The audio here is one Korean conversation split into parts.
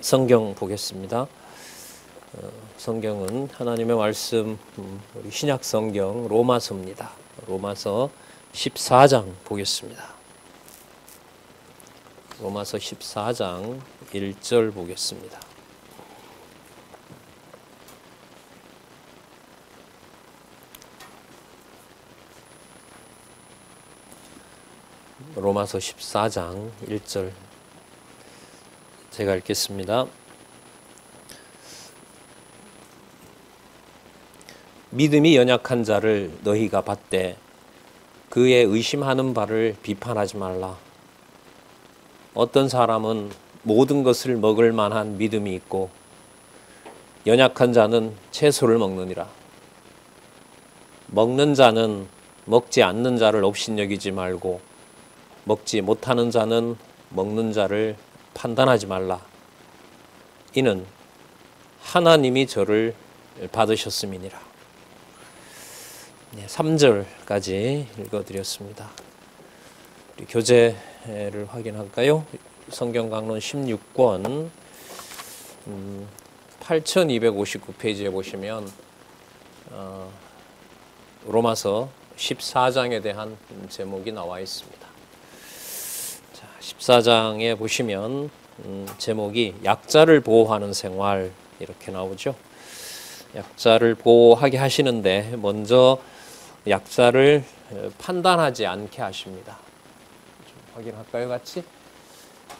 성경 보겠습니다. 성경은 하나님의 말씀, 우리 신약 성경 로마서입니다. 로마서 14장 보겠습니다. 로마서 14장 1절 보겠습니다. 로마서 14장 1절 제가 읽겠습니다. 믿음이 연약한 자를 너희가 받되 그의 의심하는 바를 비판하지 말라. 어떤 사람은 모든 것을 먹을 만한 믿음이 있고 연약한 자는 채소를 먹느니라. 먹는 자는 먹지 않는 자를 업신여기지 말고 먹지 못하는 자는 먹는 자를 판단하지 말라. 이는 하나님이 저를 받으셨음이니라. 3절까지 읽어드렸습니다. 우리 교재를 확인할까요? 성경강론 16권 8259페이지에 보시면 로마서 14장에 대한 제목이 나와 있습니다. 14장에 보시면 제목이 약자를 보호하는 생활 이렇게 나오죠. 약자를 보호하게 하시는데 먼저 약자를 판단하지 않게 하십니다. 좀 확인할까요, 같이?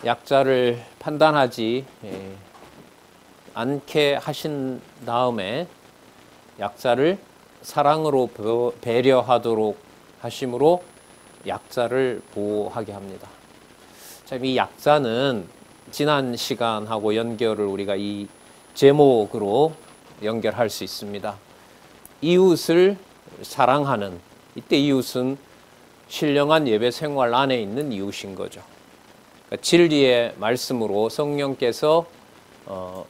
약자를 판단하지 않게 하신 다음에 약자를 사랑으로 배려하도록 하심으로 약자를 보호하게 합니다. 이 약자는 지난 시간하고 연결을 우리가 이 제목으로 연결할 수 있습니다. 이웃을 사랑하는, 이때 이웃은 신령한 예배 생활 안에 있는 이웃인 거죠. 그러니까 진리의 말씀으로 성령께서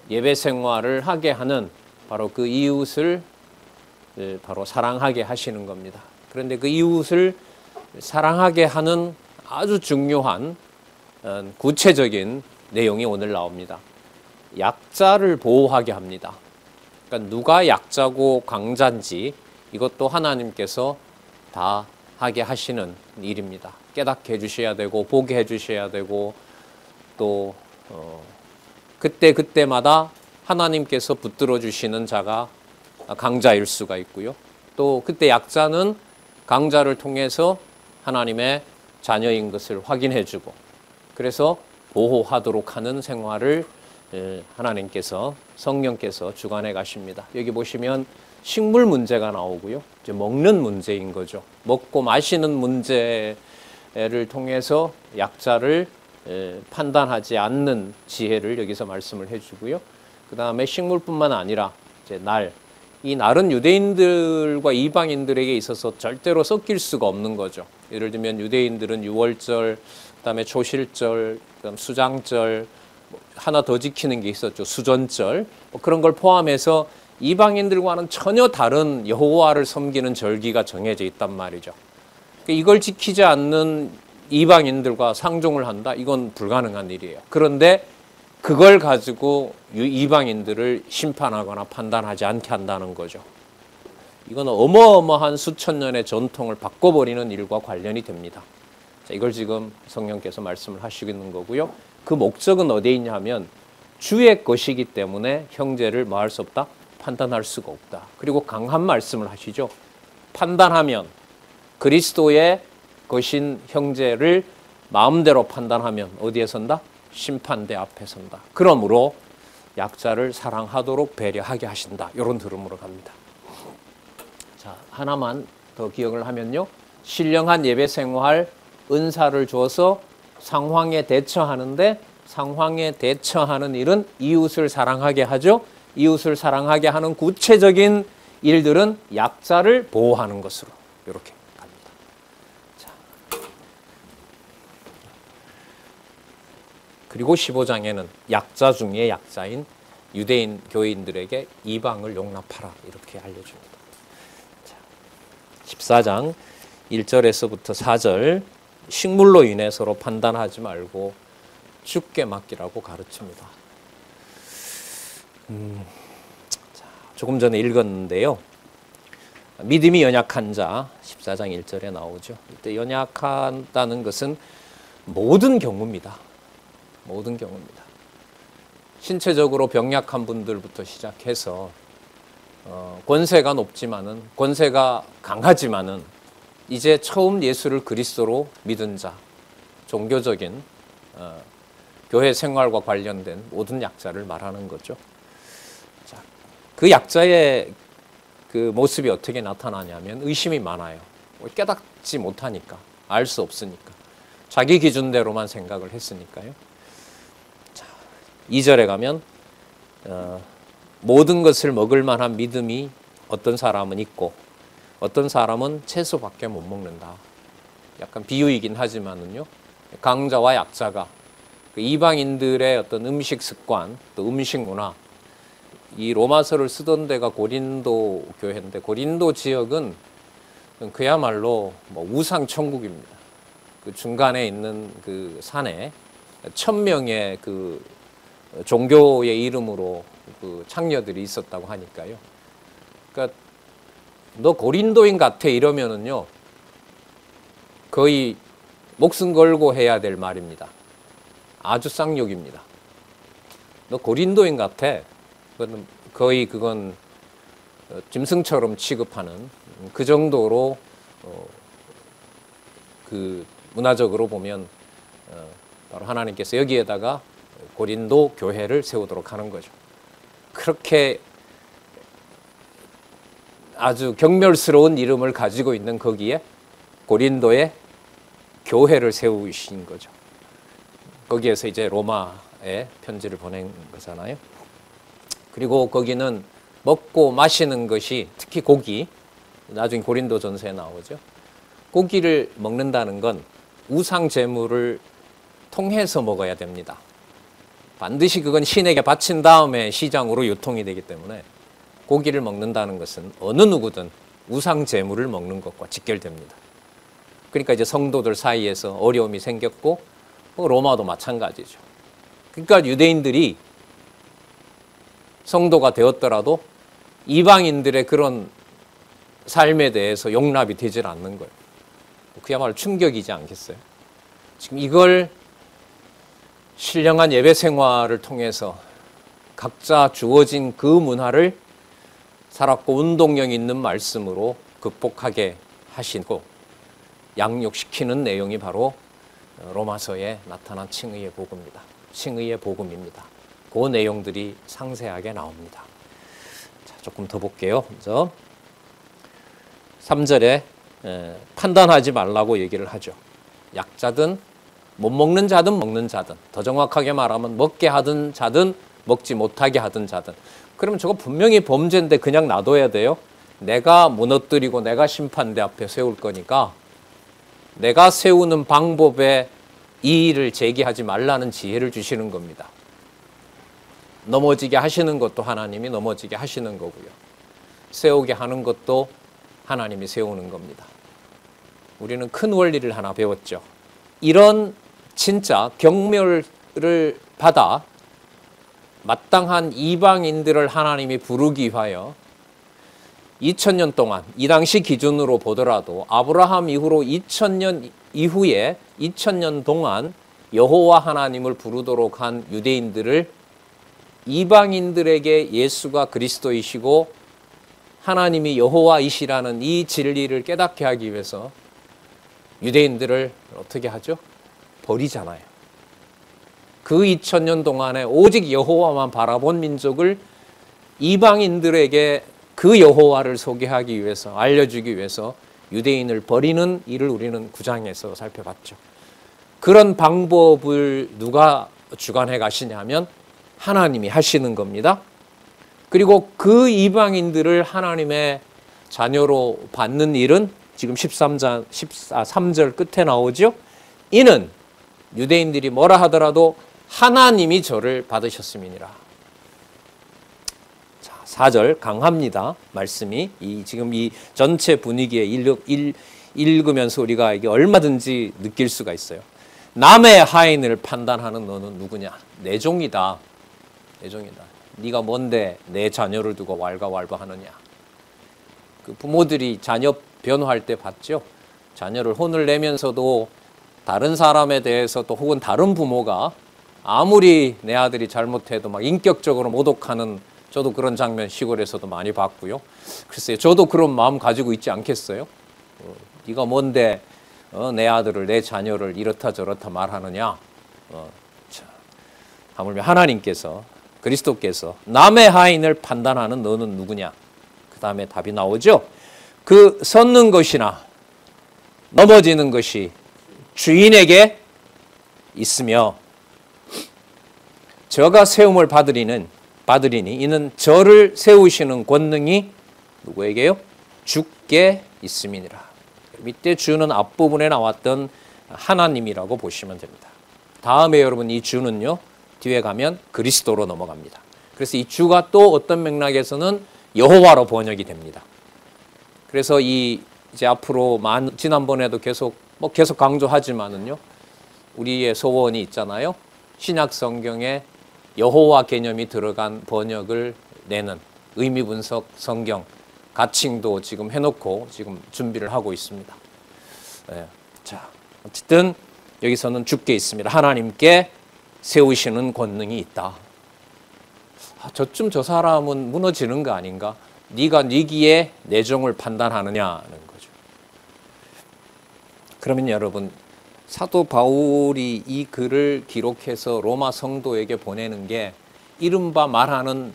예배 생활을 하게 하는 바로 그 이웃을 바로 사랑하게 하시는 겁니다. 그런데 그 이웃을 사랑하게 하는 아주 중요한 구체적인 내용이 오늘 나옵니다. 약자를 보호하게 합니다. 그러니까 누가 약자고 강자인지 이것도 하나님께서 다 하게 하시는 일입니다. 깨닫게 해주셔야 되고 보게 해주셔야 되고 또 그때마다 하나님께서 붙들어 주시는 자가 강자일 수가 있고요. 또 그때 약자는 강자를 통해서 하나님의 자녀인 것을 확인해 주고 그래서 보호하도록 하는 생활을 하나님께서 성령께서 주관해 가십니다. 여기 보시면 식물 문제가 나오고요. 이제 먹는 문제인 거죠. 먹고 마시는 문제를 통해서 약자를 판단하지 않는 지혜를 여기서 말씀을 해주고요. 그 다음에 식물뿐만 아니라 이제 이 날은 유대인들과 이방인들에게 있어서 절대로 섞일 수가 없는 거죠. 예를 들면 유대인들은 유월절, 그다음에 초실절, 그다음 수장절, 하나 더 지키는 게 있었죠. 수전절. 그런 걸 포함해서 이방인들과는 전혀 다른 여호와를 섬기는 절기가 정해져 있단 말이죠. 이걸 지키지 않는 이방인들과 상종을 한다? 이건 불가능한 일이에요. 그런데 그걸 가지고 이방인들을 심판하거나 판단하지 않게 한다는 거죠. 이건 어마어마한 수천 년의 전통을 바꿔버리는 일과 관련이 됩니다. 자, 이걸 지금 성령께서 말씀을 하시고 있는 거고요. 그 목적은 어디에 있냐 하면 주의 것이기 때문에 형제를 뭐 할 수 없다? 판단할 수가 없다. 그리고 강한 말씀을 하시죠. 판단하면 그리스도의 것인 형제를 마음대로 판단하면 어디에 선다? 심판대 앞에 선다. 그러므로 약자를 사랑하도록 배려하게 하신다. 이런 들음으로 갑니다. 자, 하나만 더 기억을 하면요. 신령한 예배 생활 은사를 줘서 상황에 대처하는데 상황에 대처하는 일은 이웃을 사랑하게 하죠. 이웃을 사랑하게 하는 구체적인 일들은 약자를 보호하는 것으로 이렇게 갑니다. 자. 그리고 15장에는 약자 중에 약자인 유대인 교인들에게 이방을 용납하라 이렇게 알려줍니다. 자, 14장 1절에서부터 4절 식물로 인해 서로 판단하지 말고 주께 맡기라고 가르칩니다. 조금 전에 읽었는데요. 믿음이 연약한 자 14장 1절에 나오죠. 이때 연약하다는 것은 모든 경우입니다. 모든 경우입니다. 신체적으로 병약한 분들부터 시작해서 권세가 높지만은, 권세가 강하지만은 이제 처음 예수를 그리스도로 믿은 자, 종교적인 교회 생활과 관련된 모든 약자를 말하는 거죠. 자, 그 약자의 그 모습이 어떻게 나타나냐면 의심이 많아요. 깨닫지 못하니까, 알 수 없으니까, 자기 기준대로만 생각을 했으니까요. 자, 2절에 가면 모든 것을 먹을 만한 믿음이 어떤 사람은 있고 어떤 사람은 채소밖에 못 먹는다. 약간 비유이긴 하지만은요, 강자와 약자가 그 이방인들의 어떤 음식 습관, 또 음식 문화, 이 로마서를 쓰던 데가 고린도 교회인데, 고린도 지역은 그야말로 뭐 우상 천국입니다. 그 중간에 있는 그 산에 1000명의 그 종교의 이름으로 그 창녀들이 있었다고 하니까요. 그러니까 너 고린도인 같아 이러면은요, 거의 목숨 걸고 해야 될 말입니다. 아주 쌍욕입니다. 너 고린도인 같아. 거의 그건 짐승처럼 취급하는 그 정도로 그 문화적으로 보면 바로 하나님께서 여기에다가 고린도 교회를 세우도록 하는 거죠. 그렇게 아주 경멸스러운 이름을 가지고 있는 거기에 고린도에 교회를 세우신 거죠. 거기에서 이제 로마에 편지를 보낸 거잖아요. 그리고 거기는 먹고 마시는 것이, 특히 고기, 나중에 고린도전서에 나오죠. 고기를 먹는다는 건 우상 제물을 통해서 먹어야 됩니다. 반드시 그건 신에게 바친 다음에 시장으로 유통이 되기 때문에 고기를 먹는다는 것은 어느 누구든 우상 제물을 먹는 것과 직결됩니다. 그러니까 이제 성도들 사이에서 어려움이 생겼고, 로마도 마찬가지죠. 그러니까 유대인들이 성도가 되었더라도 이방인들의 그런 삶에 대해서 용납이 되질 않는 거예요. 그야말로 충격이지 않겠어요? 지금 이걸 신령한 예배 생활을 통해서 각자 주어진 그 문화를 살았고 운동력 있는 말씀으로 극복하게 하시고 양육시키는 내용이 바로 로마서에 나타난 칭의의 복음입니다. 칭의의 복음입니다. 그 내용들이 상세하게 나옵니다. 자, 조금 더 볼게요. 먼저 3절에 판단하지 말라고 얘기를 하죠. 약자든 못 먹는 자든 먹는 자든, 더 정확하게 말하면 먹게 하든 자든 먹지 못하게 하든 자든. 그러면 저거 분명히 범죄인데 그냥 놔둬야 돼요? 내가 무너뜨리고 내가 심판대 앞에 세울 거니까 내가 세우는 방법에 이의를 제기하지 말라는 지혜를 주시는 겁니다. 넘어지게 하시는 것도 하나님이 넘어지게 하시는 거고요. 세우게 하는 것도 하나님이 세우는 겁니다. 우리는 큰 원리를 하나 배웠죠. 이런 진짜 경멸을 받아 마땅한 이방인들을 하나님이 부르기 위하여 2000년 동안, 이 당시 기준으로 보더라도 아브라함 이후로 2000년 이후에 2000년 동안 여호와 하나님을 부르도록 한 유대인들을 이방인들에게 예수가 그리스도이시고 하나님이 여호와이시라는 이 진리를 깨닫게 하기 위해서 유대인들을 어떻게 하죠? 버리잖아요. 그 2000년 동안에 오직 여호와만 바라본 민족을 이방인들에게 그 여호와를 소개하기 위해서, 알려주기 위해서 유대인을 버리는 일을 우리는 9장에서 살펴봤죠. 그런 방법을 누가 주관해 가시냐면 하나님이 하시는 겁니다. 그리고 그 이방인들을 하나님의 자녀로 받는 일은 지금 3절 끝에 나오죠. 이는 유대인들이 뭐라 하더라도 하나님이 저를 받으셨음이니라. 자, 4절 강합니다. 말씀이 지금 이 전체 분위기에 읽으면서 우리가 이게 얼마든지 느낄 수가 있어요. 남의 하인을 판단하는 너는 누구냐? 내 종이다. 내 종이다. 네가 뭔데 내 자녀를 두고 왈가왈부하느냐. 그 부모들이 자녀 변호할 때 봤죠. 자녀를 혼을 내면서도 다른 사람에 대해서 또 혹은 다른 부모가 아무리 내 아들이 잘못해도 막 인격적으로 모독하는, 저도 그런 장면 시골에서도 많이 봤고요. 글쎄요, 저도 그런 마음 가지고 있지 않겠어요? 네가 뭔데 내 아들을, 내 자녀를 이렇다 저렇다 말하느냐. 하물며 하나님께서, 그리스도께서 남의 하인을 판단하는 너는 누구냐. 그 다음에 답이 나오죠. 그 섰는 것이나 넘어지는 것이 주인에게 있으며 저가 세움을 받으리니 이는 저를 세우시는 권능이 누구에게요? 주께 있음이니라. 밑에 주는 앞부분에 나왔던 하나님이라고 보시면 됩니다. 다음에 여러분 이 주는요, 뒤에 가면 그리스도로 넘어갑니다. 그래서 이 주가 또 어떤 맥락에서는 여호와로 번역이 됩니다. 그래서 이제 앞으로 지난번에도 계속 강조하지만은요, 우리의 소원이 있잖아요. 신약 성경에 여호와 개념이 들어간 번역을 내는 의미 분석 성경 가칭도 지금 해놓고 지금 준비를 하고 있습니다. 네. 자, 어쨌든 여기서는 주께 있습니다. 하나님께 세우시는 권능이 있다. 저쯤 저 사람은 무너지는 거 아닌가? 네가 네기에 내정을 판단하느냐는 거죠. 그러면 여러분, 사도 바울이 이 글을 기록해서 로마 성도에게 보내는 게 이른바 말하는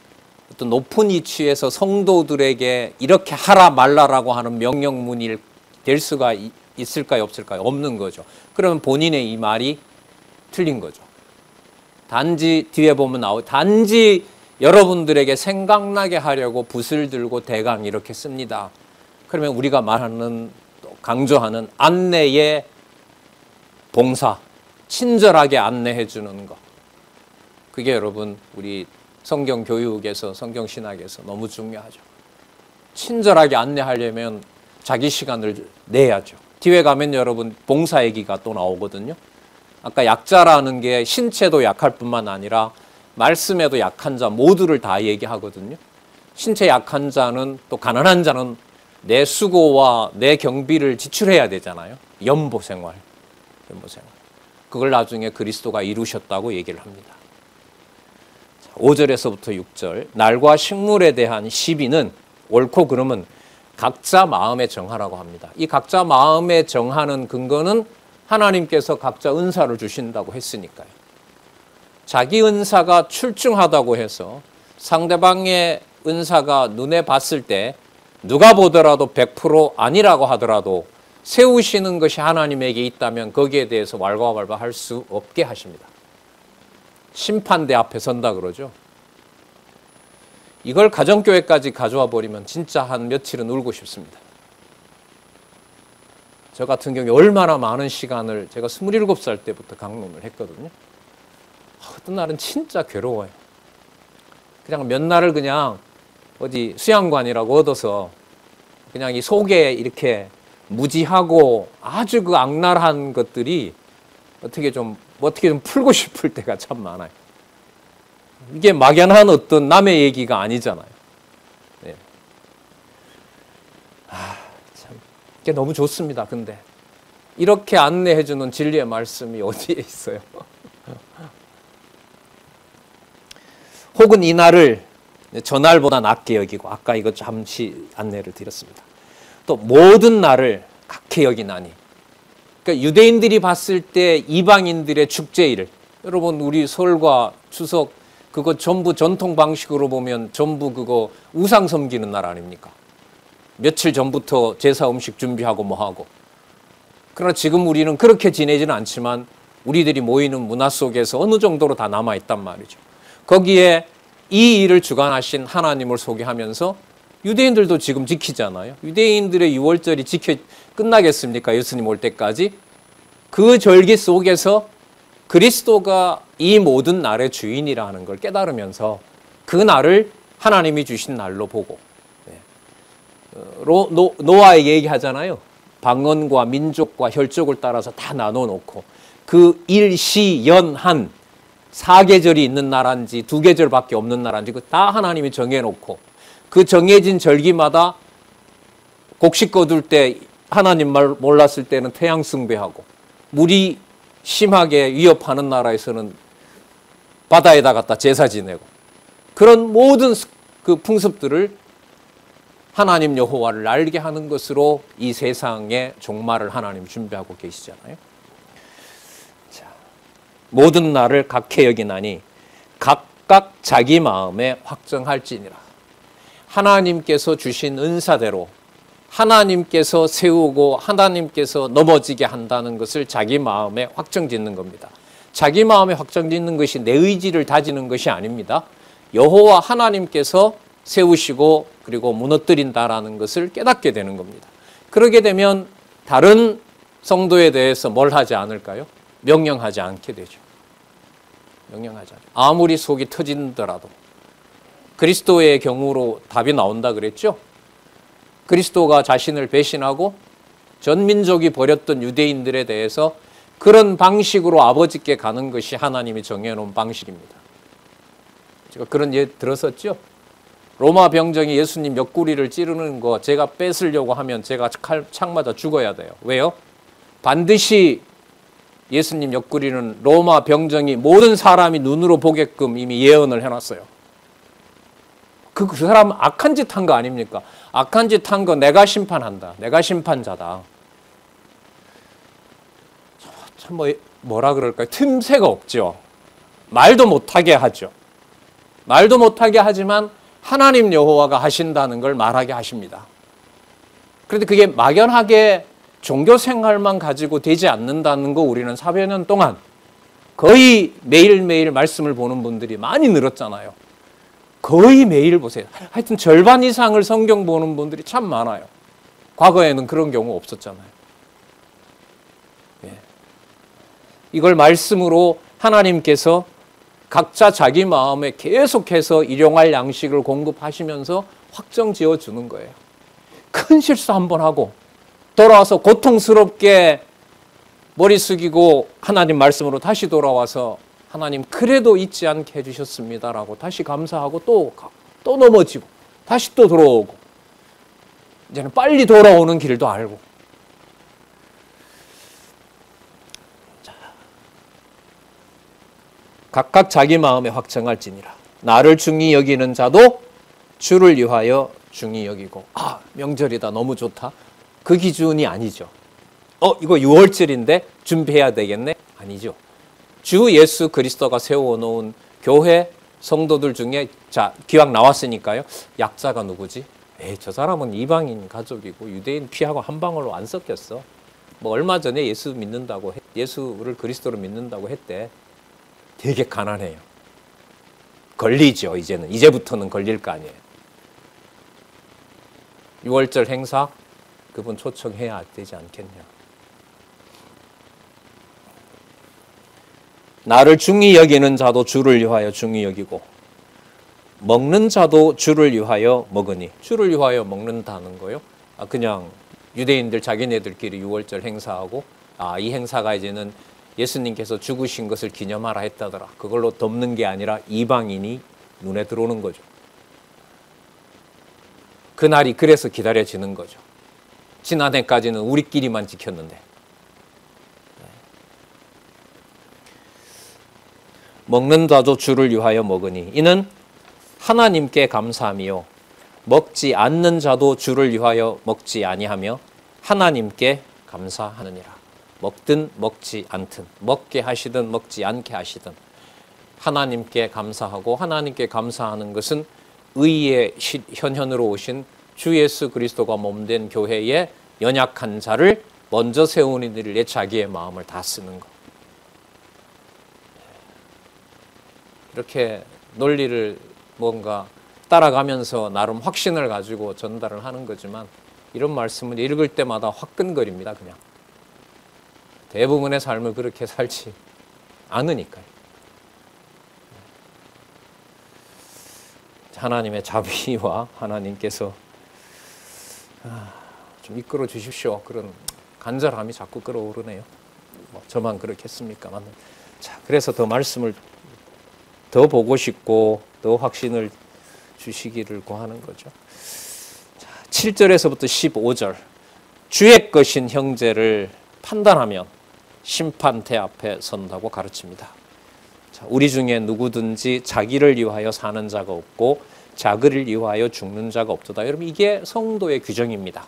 어떤 높은 위치에서 성도들에게 이렇게 하라 말라라고 하는 명령문이 될 수가 있을까요, 없을까요? 없는 거죠. 그러면 본인의 이 말이 틀린 거죠. 단지 뒤에 보면 단지 여러분들에게 생각나게 하려고 붓을 들고 대강 이렇게 씁니다. 그러면 우리가 말하는, 강조하는 안내의 봉사, 친절하게 안내해 주는 것, 그게 여러분 우리 성경 교육에서, 성경 신학에서 너무 중요하죠. 친절하게 안내하려면 자기 시간을 내야죠. 뒤에 가면 여러분 봉사 얘기가 또 나오거든요. 아까 약자라는 게 신체도 약할 뿐만 아니라 말씀에도 약한 자 모두를 다 얘기하거든요. 신체 약한 자는, 또 가난한 자는 내 수고와 내 경비를 지출해야 되잖아요. 연보 생활. 그걸 나중에 그리스도가 이루셨다고 얘기를 합니다. 5절에서부터 6절, 날과 식물에 대한 시비는 옳고 그름은 각자 마음에 정하라고 합니다. 이 각자 마음에 정하는 근거는 하나님께서 각자 은사를 주신다고 했으니까요. 자기 은사가 출중하다고 해서 상대방의 은사가 눈에 봤을 때 누가 보더라도 100% 아니라고 하더라도 세우시는 것이 하나님에게 있다면 거기에 대해서 왈가왈부할 수 없게 하십니다. 심판대 앞에 선다 그러죠. 이걸 가정교회까지 가져와 버리면 진짜 한 며칠은 울고 싶습니다. 저 같은 경우에 얼마나 많은 시간을 제가 27살 때부터 강론을 했거든요. 어떤 날은 진짜 괴로워요. 그냥 몇 날을 그냥 어디 수양관이라고 얻어서 그냥 이 속에 이렇게 무지하고 아주 그 악랄한 것들이 어떻게 좀 풀고 싶을 때가 참 많아요. 이게 막연한 어떤 남의 얘기가 아니잖아요. 네. 참, 이게 너무 좋습니다. 근데 이렇게 안내해주는 진리의 말씀이 어디에 있어요? 혹은 이 날을 전날보다 낮게 여기고, 아까 이거 잠시 안내를 드렸습니다. 또 모든 날을 각해 여기나니. 그러니까 유대인들이 봤을 때 이방인들의 축제일, 여러분 우리 설과 추석 그거 전부 전통 방식으로 보면 전부 그거 우상 섬기는 날 아닙니까? 며칠 전부터 제사 음식 준비하고 뭐하고. 그러나 지금 우리는 그렇게 지내지는 않지만 우리들이 모이는 문화 속에서 어느 정도로 다 남아있단 말이죠. 거기에 이 일을 주관하신 하나님을 소개하면서 유대인들도 지금 지키잖아요. 유대인들의 6월절이 끝나겠습니까? 예수님 올 때까지. 그 절기 속에서 그리스도가 이 모든 날의 주인이라는 걸 깨달으면서 그 날을 하나님이 주신 날로 보고, 노아에게 얘기하잖아요. 방언과 민족과 혈족을 따라서 다 나눠놓고 그 일시연한 4계절이 있는 나라인지 2계절밖에 없는 나라인지 그 다 하나님이 정해놓고 그 정해진 절기마다 곡식 거둘 때 하나님 말 몰랐을 때는 태양 숭배하고 물이 심하게 위협하는 나라에서는 바다에다 갖다 제사 지내고 그런 모든 그 풍습들을 하나님 여호와를 알게 하는 것으로 이 세상의 종말을 하나님 준비하고 계시잖아요. 자, 모든 날을 각해 여기나니 각각 자기 마음에 확정할지니라. 하나님께서 주신 은사대로 하나님께서 세우고 하나님께서 넘어지게 한다는 것을 자기 마음에 확정짓는 겁니다. 자기 마음에 확정짓는 것이 내 의지를 다지는 것이 아닙니다. 여호와 하나님께서 세우시고 그리고 무너뜨린다라는 것을 깨닫게 되는 겁니다. 그러게 되면 다른 성도에 대해서 뭘 하지 않을까요? 명령하지 않게 되죠. 명령하지 않죠. 아무리 속이 터진더라도 그리스도의 경우로 답이 나온다 그랬죠. 그리스도가 자신을 배신하고 전 민족이 버렸던 유대인들에 대해서 그런 방식으로 아버지께 가는 것이 하나님이 정해놓은 방식입니다. 제가 그런 예 들었었죠. 로마 병정이 예수님 옆구리를 찌르는 거 제가 뺏으려고 하면 제가 창 맞아 죽어야 돼요. 왜요? 반드시 예수님 옆구리는 로마 병정이 모든 사람이 눈으로 보게끔 이미 예언을 해놨어요. 그 사람은 악한 짓 한 거 아닙니까? 악한 짓 한 거 내가 심판한다. 내가 심판자다. 참 뭐라 그럴까요? 틈새가 없죠. 말도 못하게 하죠. 말도 못하게 하지만 하나님 여호와가 하신다는 걸 말하게 하십니다. 그런데 그게 막연하게 종교 생활만 가지고 되지 않는다는 거 우리는 4여 년 동안 거의 매일매일 말씀을 보는 분들이 많이 늘었잖아요. 거의 매일 보세요. 하여튼 절반 이상을 성경 보는 분들이 참 많아요. 과거에는 그런 경우 없었잖아요. 예. 이걸 말씀으로 하나님께서 각자 자기 마음에 계속해서 일용할 양식을 공급하시면서 확정 지어주는 거예요. 큰 실수 한번 하고 돌아와서 고통스럽게 머리 숙이고 하나님 말씀으로 다시 돌아와서 하나님 그래도 잊지 않게 해주셨습니다라고 다시 감사하고 또 넘어지고 다시 또 돌아오고 이제는 빨리 돌아오는 길도 알고 각각 자기 마음에 확정할지니라. 나를 중히 여기는 자도 주를 위하여 중히 여기고 명절이다 너무 좋다. 그 기준이 아니죠. 이거 6월절인데 준비해야 되겠네? 아니죠. 주 예수 그리스도가 세워놓은 교회 성도들 중에 자 기왕 나왔으니까요. 약자가 누구지? 저 사람은 이방인 가족이고 유대인 피하고 한 방울로 안 섞였어. 뭐 얼마 전에 예수 믿는다고 예수를 그리스도로 믿는다고 했대. 되게 가난해요. 걸리죠. 이제부터는 걸릴 거 아니에요. 6월절 행사 그분 초청해야 되지 않겠냐. 나를 중히 여기는 자도 주를 위하여 중히 여기고 먹는 자도 주를 위하여 먹으니. 주를 위하여 먹는다는 거요? 그냥 유대인들 자기네들끼리 6월절 행사하고 이 행사가 이제는 예수님께서 죽으신 것을 기념하라 했다더라. 그걸로 덮는 게 아니라 이방인이 눈에 들어오는 거죠. 그날이 그래서 기다려지는 거죠. 지난해까지는 우리끼리만 지켰는데. 먹는 자도 주를 위하여 먹으니 이는 하나님께 감사함이요 먹지 않는 자도 주를 위하여 먹지 아니하며 하나님께 감사하느니라. 먹든 먹지 않든 먹게 하시든 먹지 않게 하시든 하나님께 감사하고 하나님께 감사하는 것은 의의 현현으로 오신 주 예수 그리스도가 몸된 교회의 연약한 자를 먼저 세우는 일에 자기의 마음을 다 쓰는 것. 이렇게 논리를 뭔가 따라가면서 나름 확신을 가지고 전달을 하는 거지만 이런 말씀을 읽을 때마다 화끈거립니다. 그냥 대부분의 삶을 그렇게 살지 않으니까요. 하나님의 자비와 하나님께서 좀 이끌어 주십시오. 그런 간절함이 자꾸 끌어오르네요. 저만 그렇겠습니까만. 자, 그래서 더 말씀을 더 보고 싶고 더 확신을 주시기를 구하는 거죠. 7절에서부터 15절. 주의 것인 형제를 판단하면 심판대 앞에 선다고 가르칩니다. 우리 중에 누구든지 자기를 위하여 사는 자가 없고 자기를 위하여 죽는 자가 없도다. 여러분, 이게 성도의 규정입니다.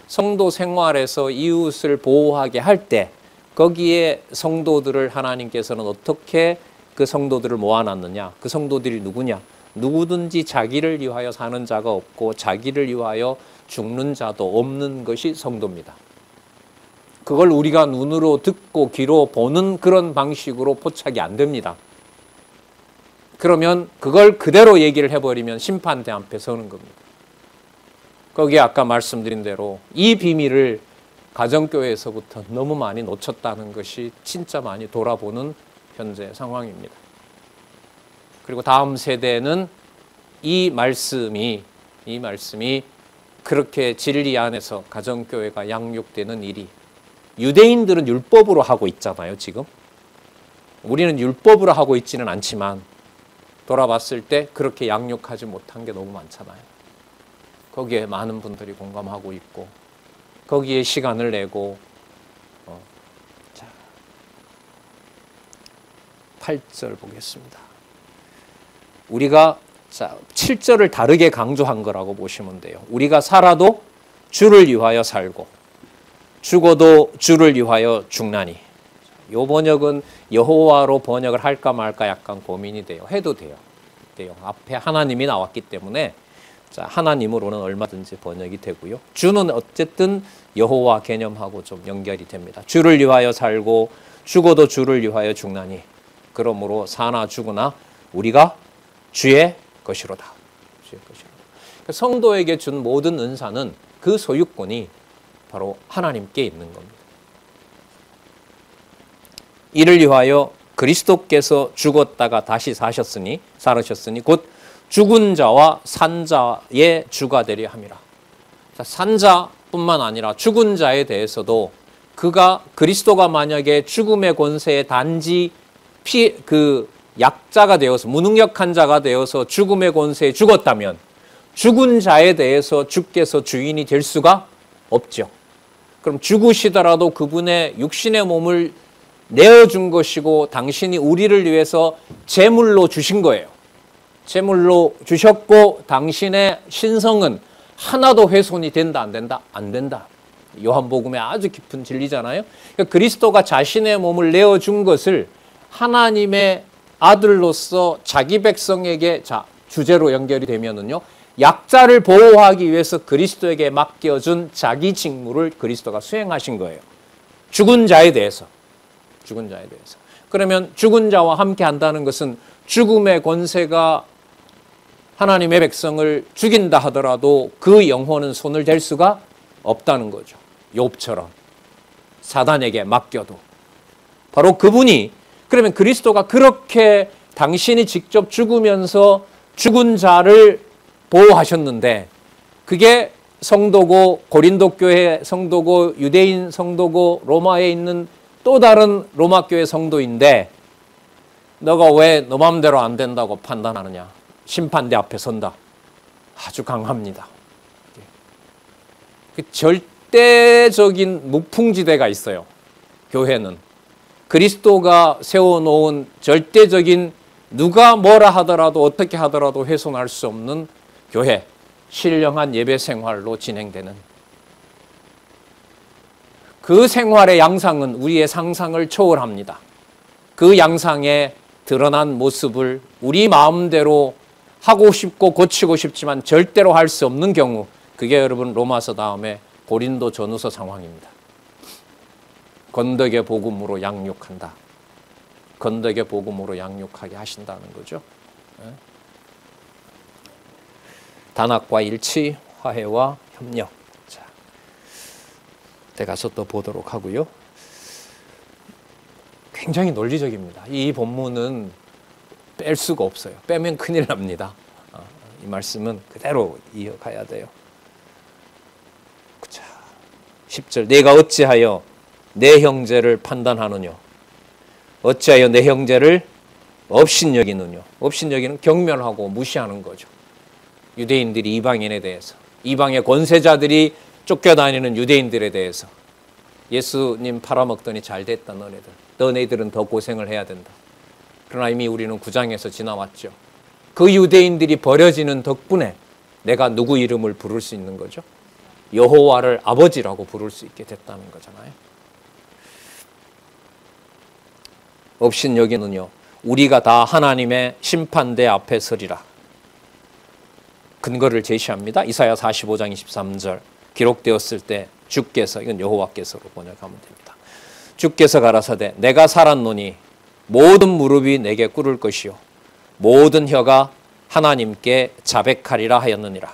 성도 생활에서 이웃을 보호하게 할 때 거기에 성도들을 하나님께서는 어떻게 그 성도들을 모아놨느냐. 그 성도들이 누구냐. 누구든지 자기를 위하여 사는 자가 없고 자기를 위하여 죽는 자도 없는 것이 성도입니다. 그걸 우리가 눈으로 듣고 귀로 보는 그런 방식으로 포착이 안 됩니다. 그러면 그걸 그대로 얘기를 해버리면 심판대 앞에 서는 겁니다. 거기에 아까 말씀드린 대로 이 비밀을 가정교회에서부터 너무 많이 놓쳤다는 것이 진짜 많이 돌아보는 현재 상황입니다. 그리고 다음 세대는 이 말씀이 그렇게 진리 안에서 가정교회가 양육되는 일이, 유대인들은 율법으로 하고 있잖아요, 지금. 우리는 율법으로 하고 있지는 않지만 돌아봤을 때 그렇게 양육하지 못한 게 너무 많잖아요. 거기에 많은 분들이 공감하고 있고 거기에 시간을 내고 8절 보겠습니다. 우리가 7절을 다르게 강조한 거라고 보시면 돼요. 우리가 살아도 주를 위하여 살고 죽어도 주를 위하여 죽나니. 이 번역은 여호와로 번역을 할까 말까 약간 고민이 돼요. 해도 돼요. 앞에 하나님이 나왔기 때문에 하나님으로는 얼마든지 번역이 되고요. 주는 어쨌든 여호와 개념하고 좀 연결이 됩니다. 주를 위하여 살고 죽어도 주를 위하여 죽나니. 그러므로 사나 죽으나 우리가 주의 것이로다. 주의 것이로다. 성도에게 준 모든 은사는 그 소유권이 바로 하나님께 있는 겁니다. 이를 위하여 그리스도께서 죽었다가 다시 살으셨으니 곧 죽은 자와 산 자의 주가 되려 함이라. 산 자뿐만 아니라 죽은 자에 대해서도 그리스도가 만약에 죽음의 권세에 단지 약자가 되어서 무능력한 자가 되어서 죽음의 권세에 죽었다면 죽은 자에 대해서 주께서 주인이 될 수가 없죠. 그럼 죽으시더라도 그분의 육신의 몸을 내어준 것이고 당신이 우리를 위해서 제물로 주신 거예요. 제물로 주셨고 당신의 신성은 하나도 훼손이 된다 안 된다? 안 된다. 요한복음의 아주 깊은 진리잖아요. 그러니까 그리스도가 자신의 몸을 내어준 것을 하나님의 아들로서 자기 백성에게 주제로 연결이 되면은요, 약자를 보호하기 위해서 그리스도에게 맡겨준 자기 직무를 그리스도가 수행하신 거예요. 죽은 자에 대해서. 그러면 죽은 자와 함께 한다는 것은 죽음의 권세가 하나님의 백성을 죽인다 하더라도 그 영혼은 손을 댈 수가 없다는 거죠. 욥처럼 사단에게 맡겨도. 바로 그분이, 그러면 그리스도가 그렇게 당신이 직접 죽으면서 죽은 자를 보호하셨는데 그게 성도고 고린도 교회 성도고 유대인 성도고 로마에 있는 또 다른 로마 교회 성도인데 너가 왜 너 마음대로 안 된다고 판단하느냐. 심판대 앞에 선다. 아주 강합니다. 절대적인 무풍지대가 있어요. 교회는. 그리스도가 세워놓은 절대적인 누가 뭐라 하더라도 어떻게 하더라도 훼손할 수 없는 교회, 신령한 예배 생활로 진행되는 그 생활의 양상은 우리의 상상을 초월합니다. 그 양상에 드러난 모습을 우리 마음대로 하고 싶고 고치고 싶지만 절대로 할 수 없는 경우, 그게 여러분 로마서 다음에 고린도 전후서 상황입니다. 건덕의 복음으로 양육한다. 건덕의 복음으로 양육하게 하신다는 거죠. 단합과 일치, 화해와 협력. 자, 가서 또 보도록 하고요. 굉장히 논리적입니다. 이 본문은 뺄 수가 없어요. 빼면 큰일 납니다. 이 말씀은 그대로 이어가야 돼요. 자, 10절. 내가 어찌하여 내 형제를 판단하느냐? 어찌하여 내 형제를 업신여기는요. 업신여기는 경멸하고 무시하는 거죠. 유대인들이 이방인에 대해서, 이방의 권세자들이 쫓겨다니는 유대인들에 대해서 예수님 팔아먹더니 잘 됐다 너네들. 너네들은 더 고생을 해야 된다. 그러나 이미 우리는 9장에서 지나왔죠. 그 유대인들이 버려지는 덕분에 내가 누구 이름을 부를 수 있는 거죠? 여호와를 아버지라고 부를 수 있게 됐다는 거잖아요. 업신여기는요. 우리가 다 하나님의 심판대 앞에 서리라. 근거를 제시합니다. 이사야 45장 23절 기록되었을 때 주께서, 이건 여호와께서로 번역하면 됩니다. 주께서 가라사대 내가 살았노니 모든 무릎이 내게 꿇을 것이요 모든 혀가 하나님께 자백하리라 하였느니라.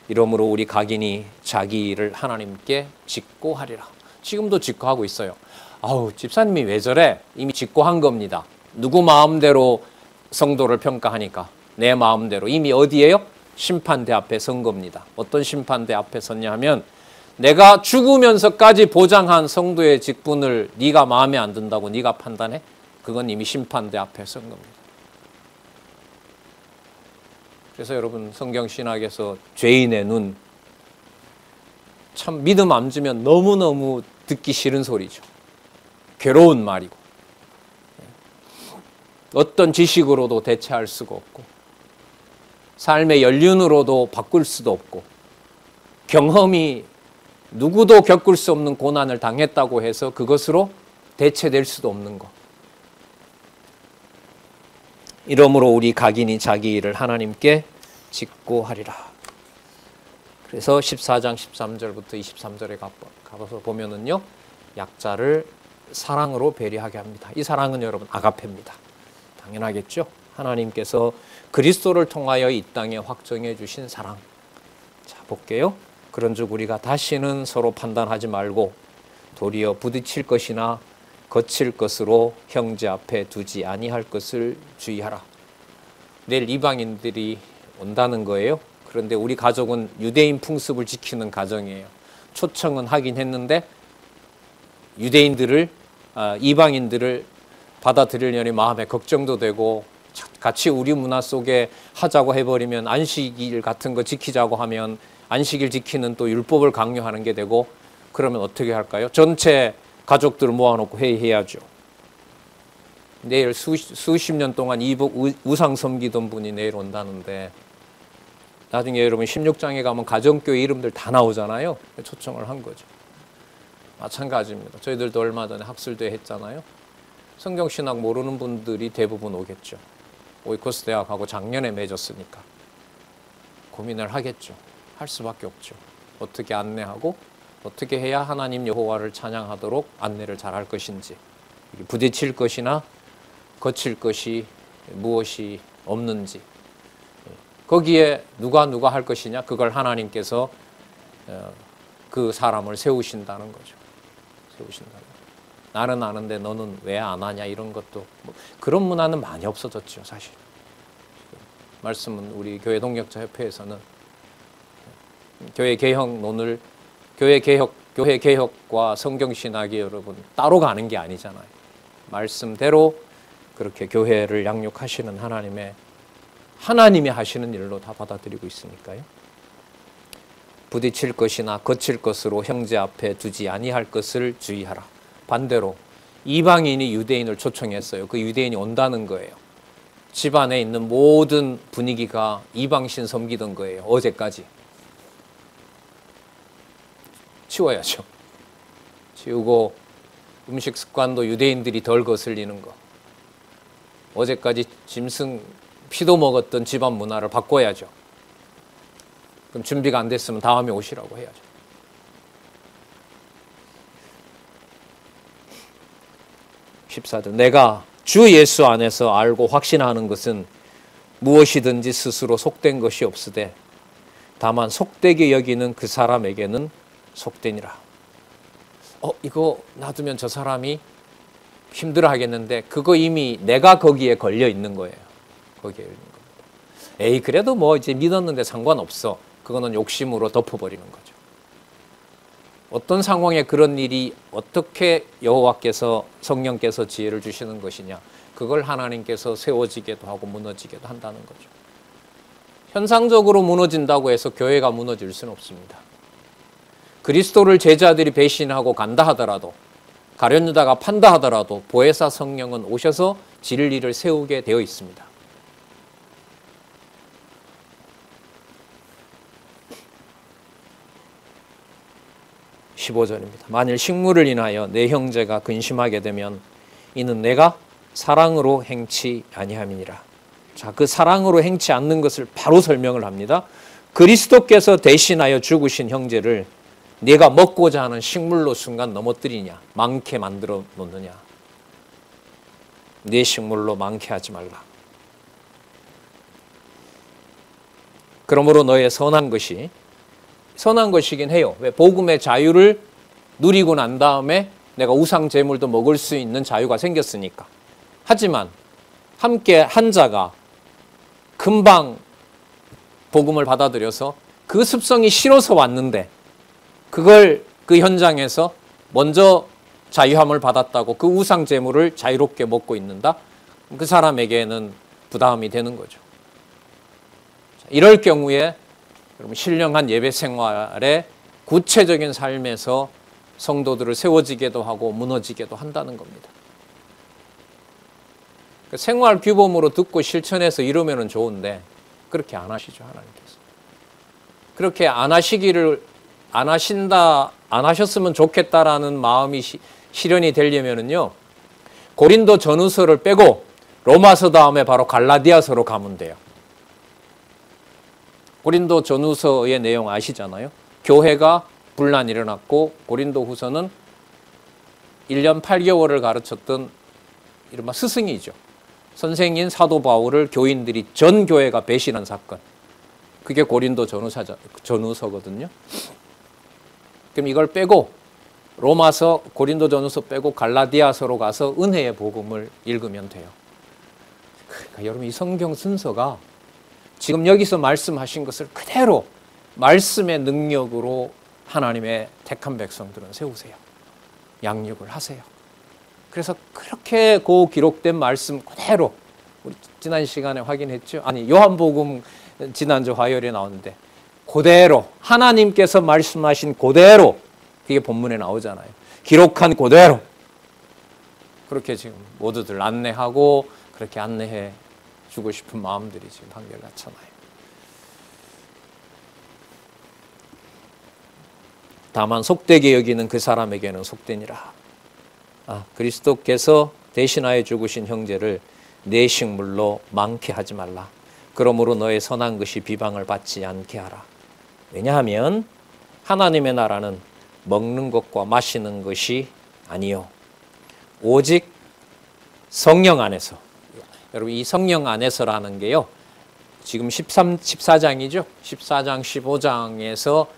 이러므로 우리 각인이 자기 일을 하나님께 직고하리라. 지금도 직고하고 있어요. 아우, 집사님이 왜 저래? 이미 직고한 겁니다. 누구 마음대로 성도를 평가하니까 내 마음대로. 이미 어디에요? 심판대 앞에 선 겁니다. 어떤 심판대 앞에 섰냐 하면 내가 죽으면서까지 보장한 성도의 직분을 네가 마음에 안 든다고 네가 판단해? 그건 이미 심판대 앞에 선 겁니다. 그래서 여러분 성경 신학에서 죄인의 눈, 참 믿음 안 주면 너무너무 듣기 싫은 소리죠. 괴로운 말이고 어떤 지식으로도 대체할 수가 없고 삶의 연륜으로도 바꿀 수도 없고 경험이 누구도 겪을 수 없는 고난을 당했다고 해서 그것으로 대체될 수도 없는 것. 이러므로 우리 각인이 자기 일을 하나님께 직고하리라. 그래서 14장 13절부터 23절에 가서 보면은요, 약자를 사랑으로 배려하게 합니다. 이 사랑은 여러분 아가페입니다. 당연하겠죠. 하나님께서 그리스도를 통하여 이 땅에 확정해 주신 사랑. 자, 볼게요. 그런즉 우리가 다시는 서로 판단하지 말고 도리어 부딪힐 것이나 거칠 것으로 형제 앞에 두지 아니할 것을 주의하라. 내일 이방인들이 온다는 거예요. 그런데 우리 가족은 유대인 풍습을 지키는 가정이에요. 초청은 하긴 했는데 유대인들을, 이방인들을 받아들이려니 마음에 걱정도 되고 같이 우리 문화 속에 하자고 해버리면 안식일 같은 거 지키자고 하면 안식일 지키는 또 율법을 강요하는 게 되고 그러면 어떻게 할까요? 전체 가족들을 모아놓고 회의해야죠. 내일 수십 년 동안 우상 섬기던 분이 내일 온다는데 나중에 여러분 16장에 가면 가정교회 이름들 다 나오잖아요. 초청을 한 거죠. 마찬가지입니다. 저희들도 얼마 전에 학술대회 했잖아요. 성경신학 모르는 분들이 대부분 오겠죠. 오이코스 대학하고 작년에 맺었으니까 고민을 하겠죠. 할 수밖에 없죠. 어떻게 안내하고 어떻게 해야 하나님 여호와를 찬양하도록 안내를 잘할 것인지, 부딪힐 것이나 거칠 것이 무엇이 없는지, 거기에 누가 할 것이냐, 그걸 하나님께서 그 사람을 세우신다는 거죠. 세우신다는 거죠. 나는 아는데 너는 왜 안 하냐, 이런 것도 그런 문화는 많이 없어졌죠. 사실 말씀은 우리 교회 동역자 협회에서는 교회 개혁론을 교회 개혁과 성경신학이 여러분 따로 가는 게 아니잖아요. 말씀대로 그렇게 교회를 양육하시는 하나님이 하시는 일로 다 받아들이고 있으니까요. 부딪힐 것이나 거칠 것으로 형제 앞에 두지 아니할 것을 주의하라. 반대로 이방인이 유대인을 초청했어요. 그 유대인이 온다는 거예요. 집안에 있는 모든 분위기가 이방신 섬기던 거예요. 어제까지. 치워야죠. 치우고 음식 습관도 유대인들이 덜 거슬리는 거. 어제까지 짐승 피도 먹었던 집안 문화를 바꿔야죠. 그럼 준비가 안 됐으면 다음에 오시라고 해야죠. 내가 주 예수 안에서 알고 확신하는 것은 무엇이든지 스스로 속된 것이 없으되 다만 속되게 여기는 그 사람에게는 속되니라. 이거 놔두면 저 사람이 힘들어 하겠는데 그거 이미 내가 거기에 걸려 있는 거예요. 거기에 있는 겁니다. 그래도 뭐 이제 믿었는데 상관없어. 그거는 욕심으로 덮어버리는 거죠. 어떤 상황에 그런 일이 어떻게 여호와께서 성령께서 지혜를 주시는 것이냐. 그걸 하나님께서 세워지게도 하고 무너지게도 한다는 거죠. 현상적으로 무너진다고 해서 교회가 무너질 수는 없습니다. 그리스도를 제자들이 배신하고 간다 하더라도, 가룟유다가 판다 하더라도 보혜사 성령은 오셔서 진리를 세우게 되어 있습니다. (15절입니다) 만일 식물을 인하여 내 형제가 근심하게 되면 이는 내가 사랑으로 행치 아니함이니라. 자, 그 사랑으로 행치 않는 것을 바로 설명을 합니다. 그리스도께서 대신하여 죽으신 형제를 네가 먹고자 하는 식물로 순간 넘어뜨리냐, 많게 만들어 놓느냐. 네 식물로 많게 하지 말라. 그러므로 너의 선한 것이긴 해요. 왜? 복음의 자유를 누리고 난 다음에 내가 우상 제물도 먹을 수 있는 자유가 생겼으니까. 하지만 함께 한 자가 금방 복음을 받아들여서 그 습성이 싫어서 왔는데 그걸 그 현장에서 먼저 자유함을 받았다고 그 우상 제물을 자유롭게 먹고 있는다? 그 사람에게는 부담이 되는 거죠. 이럴 경우에 여러분 신령한 예배 생활에 구체적인 삶에서 성도들을 세워지게도 하고 무너지게도 한다는 겁니다. 생활 규범으로 듣고 실천해서 이러면 좋은데 그렇게 안 하시죠, 하나님께서. 그렇게 안 하셨으면 좋겠다라는 마음이 실현이 되려면요, 고린도 전후서를 빼고 로마서 다음에 바로 갈라디아서로 가면 돼요. 고린도 전후서의 내용 아시잖아요. 교회가 분란이 일어났고 고린도 후서는 1년 8개월을 가르쳤던 이른바 스승이죠. 선생인 사도 바울을 교인들이 전 교회가 배신한 사건. 그게 고린도 전후서거든요. 그럼 이걸 빼고 로마서, 고린도 전후서 빼고 갈라디아서로 가서 은혜의 복음을 읽으면 돼요. 그러니까 여러분 이 성경 순서가 지금 여기서 말씀하신 것을 그대로 말씀의 능력으로 하나님의 택한 백성들은 세우세요. 양육을 하세요. 그래서 그렇게 그 기록된 말씀 그대로 우리 지난 시간에 확인했죠. 아니 요한복음 지난주 화요일에 나오는데 그대로 하나님께서 말씀하신 그대로 그게 본문에 나오잖아요. 기록한 그대로 그렇게 지금 모두들 안내하고 그렇게 안내해 주고 싶은 마음들이 지금 한결같잖아요. 다만 속되게 여기는 그 사람에게는 속되니라. 그리스도께서 대신하여 죽으신 형제를 내 식물로 많게 하지 말라. 그러므로 너의 선한 것이 비방을 받지 않게 하라. 왜냐하면 하나님의 나라는 먹는 것과 마시는 것이 아니요 오직 성령 안에서. 여러분 이 성령 안에서라는 게요, 지금 14장이죠. 14장, 15장에서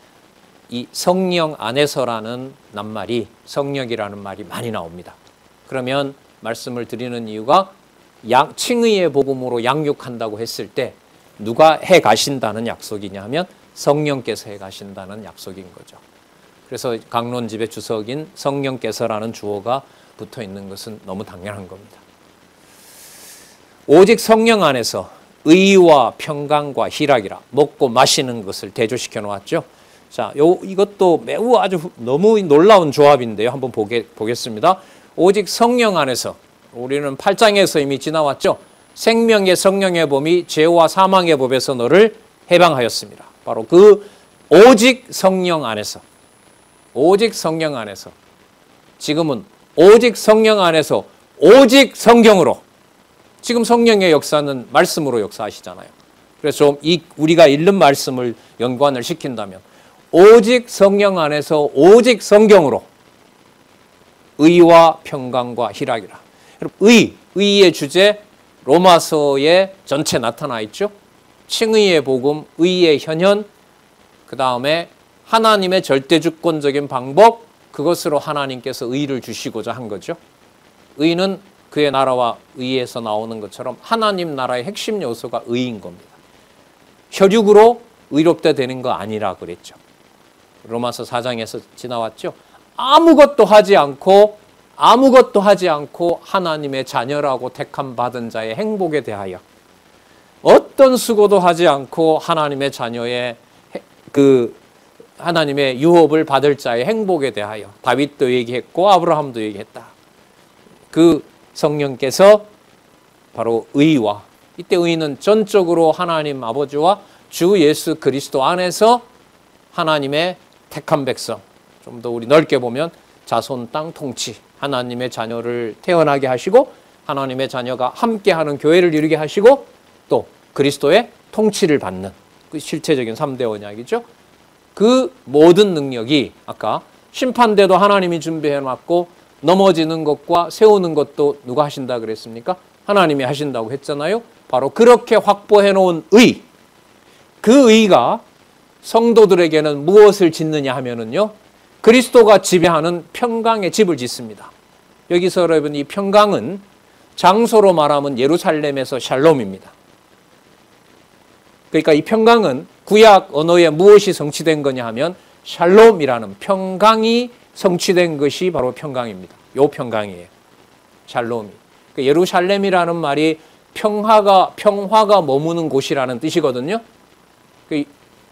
이 성령 안에서라는 낱말이, 성령이라는 말이 많이 나옵니다. 그러면 말씀을 드리는 이유가 칭의의 복음으로 양육한다고 했을 때 누가 해 가신다는 약속이냐 하면 성령께서 해 가신다는 약속인 거죠. 그래서 강론집의 주석인 성령께서라는 주어가 붙어 있는 것은 너무 당연한 겁니다. 오직 성령 안에서 의와 평강과 희락이라, 먹고 마시는 것을 대조시켜 놓았죠. 자, 이것도 매우 아주 너무 놀라운 조합인데요. 한번 보겠습니다. 오직 성령 안에서, 우리는 8장에서 이미 지나왔죠. 생명의 성령의 법이 죄와 사망의 법에서 너를 해방하였습니다. 바로 그 오직 성령 안에서, 오직 성령 안에서, 지금은 오직 성령 안에서 오직 성경으로, 지금 성령의 역사는 말씀으로 역사하시잖아요. 그래서 좀 우리가 읽는 말씀을 연관을 시킨다면 오직 성령 안에서 오직 성경으로 의와 평강과 희락이라. 여러분 의의 주제 로마서에 전체 나타나 있죠. 칭의의 복음, 의의 현현, 그 다음에 하나님의 절대주권적인 방법, 그것으로 하나님께서 의를 주시고자 한 거죠. 의는 그의 나라와 의에서 나오는 것처럼 하나님 나라의 핵심 요소가 의인 겁니다. 혈육으로 의롭다 되는 거 아니라 그랬죠. 로마서 4장에서 지나왔죠. 아무것도 하지 않고 아무것도 하지 않고 하나님의 자녀라고 택함 받은 자의 행복에 대하여, 어떤 수고도 하지 않고 하나님의 자녀의 하나님의 유업을 받을 자의 행복에 대하여 다윗도 얘기했고 아브라함도 얘기했다. 그 성령께서 바로 의와, 이때 의는 전적으로 하나님 아버지와 주 예수 그리스도 안에서 하나님의 택한 백성, 좀 더 우리 넓게 보면 자손 땅 통치, 하나님의 자녀를 태어나게 하시고 하나님의 자녀가 함께하는 교회를 이루게 하시고 또 그리스도의 통치를 받는 그 실체적인 3대 언약이죠. 그 모든 능력이 아까 심판대도 하나님이 준비해놨고 넘어지는 것과 세우는 것도 누가 하신다 그랬습니까? 하나님이 하신다고 했잖아요. 바로 그렇게 확보해 놓은 의, 그 의가 성도들에게는 무엇을 짓느냐 하면은요, 그리스도가 지배하는 평강의 집을 짓습니다. 여기서 여러분 이 평강은 장소로 말하면 예루살렘에서 샬롬입니다. 그러니까 이 평강은 구약 언어에 무엇이 성취된 거냐 하면 샬롬이라는 평강이 성취된 것이 바로 평강입니다. 요 평강이에요. 샬롬이. 그러니까 예루살렘이라는 말이 평화가 머무는 곳이라는 뜻이거든요.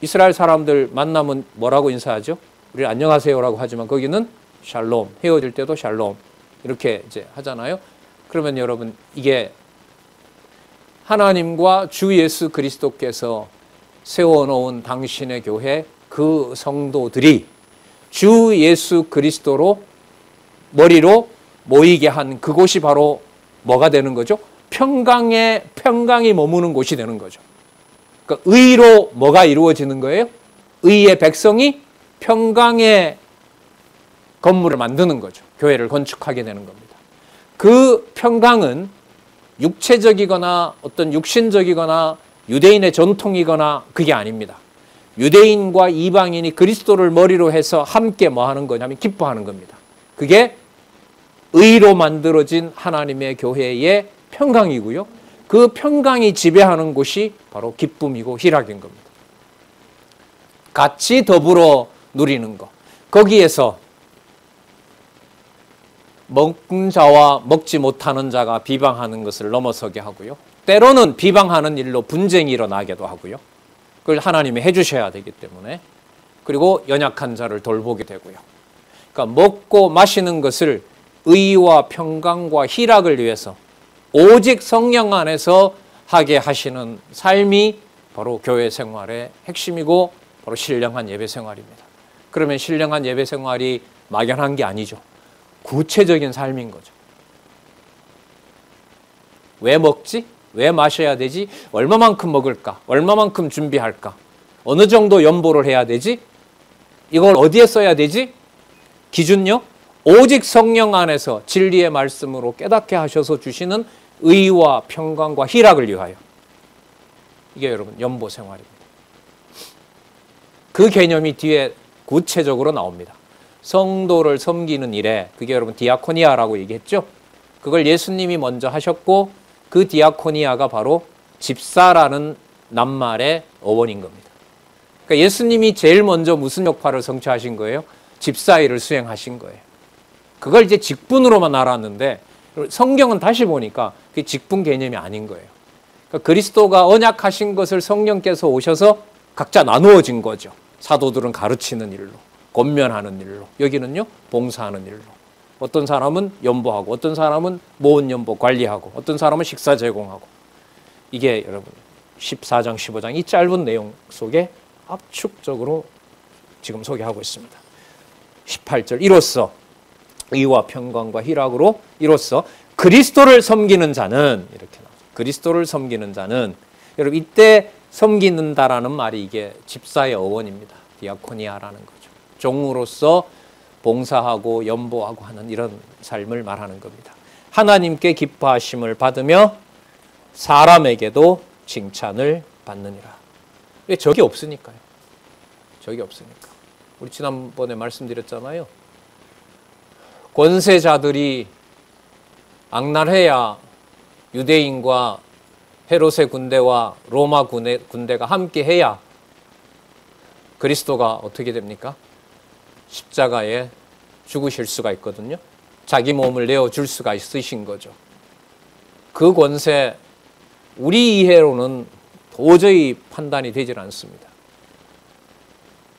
이스라엘 사람들 만나면 뭐라고 인사하죠? 우리 안녕하세요라고 하지만 거기는 샬롬, 헤어질 때도 샬롬 이렇게 이제 하잖아요. 그러면 여러분 이게 하나님과 주 예수 그리스도께서 세워놓은 당신의 교회 그 성도들이 주 예수 그리스도로 머리로 모이게 한 그곳이 바로 뭐가 되는 거죠? 평강이 머무는 곳이 되는 거죠. 그러니까 의로 뭐가 이루어지는 거예요? 의의 백성이 평강의 건물을 만드는 거죠. 교회를 건축하게 되는 겁니다. 그 평강은 육체적이거나 어떤 육신적이거나 유대인의 전통이거나 그게 아닙니다. 유대인과 이방인이 그리스도를 머리로 해서 함께 뭐 하는 거냐면 기뻐하는 겁니다. 그게 의로 만들어진 하나님의 교회의 평강이고요. 그 평강이 지배하는 곳이 바로 기쁨이고 희락인 겁니다. 같이 더불어 누리는 것. 거기에서 먹는 자와 먹지 못하는 자가 비방하는 것을 넘어서게 하고요. 때로는 비방하는 일로 분쟁이 일어나기도 하고요. 그걸 하나님이 해주셔야 되기 때문에. 그리고 연약한 자를 돌보게 되고요. 그러니까 먹고 마시는 것을 의와 평강과 희락을 위해서 오직 성령 안에서 하게 하시는 삶이 바로 교회 생활의 핵심이고 바로 신령한 예배 생활입니다. 그러면 신령한 예배 생활이 막연한 게 아니죠. 구체적인 삶인 거죠. 왜 먹지? 왜 마셔야 되지? 얼마만큼 먹을까? 얼마만큼 준비할까? 어느 정도 연보를 해야 되지? 이걸 어디에 써야 되지? 기준요? 오직 성령 안에서 진리의 말씀으로 깨닫게 하셔서 주시는 의와 평강과 희락을 위하여. 이게 여러분 연보 생활입니다. 그 개념이 뒤에 구체적으로 나옵니다. 성도를 섬기는 일에, 그게 여러분 디아코니아라고 얘기했죠. 그걸 예수님이 먼저 하셨고 그 디아코니아가 바로 집사라는 낱말의 어원인 겁니다. 그러니까 예수님이 제일 먼저 무슨 역할을 성취하신 거예요? 집사 일을 수행하신 거예요. 그걸 이제 직분으로만 알았는데 성경은 다시 보니까 그게 직분 개념이 아닌 거예요. 그러니까 그리스도가 언약하신 것을 성령께서 오셔서 각자 나누어진 거죠. 사도들은 가르치는 일로, 권면하는 일로, 여기는요 봉사하는 일로. 어떤 사람은 연보하고, 어떤 사람은 모은 연보 관리하고, 어떤 사람은 식사 제공하고. 이게 여러분 14장 15장 이 짧은 내용 속에 압축적으로 지금 소개하고 있습니다. 18절 이로써 의와 평강과 희락으로 이로써 그리스도를 섬기는 자는, 이렇게 나오죠. 그리스도를 섬기는 자는, 여러분 이때 섬기는다라는 말이 이게 집사의 어원입니다. 디아코니아라는 거죠. 종으로서 봉사하고 연보하고 하는 이런 삶을 말하는 겁니다. 하나님께 기뻐하심을 받으며 사람에게도 칭찬을 받느니라. 왜? 적이 없으니까요. 적이 없으니까. 우리 지난번에 말씀드렸잖아요. 권세자들이 악랄해야 유대인과 헤롯의 군대와 로마 군대가 함께 해야 그리스도가 어떻게 됩니까? 십자가에 죽으실 수가 있거든요. 자기 몸을 내어줄 수가 있으신 거죠. 그 권세 우리 이해로는 도저히 판단이 되질 않습니다.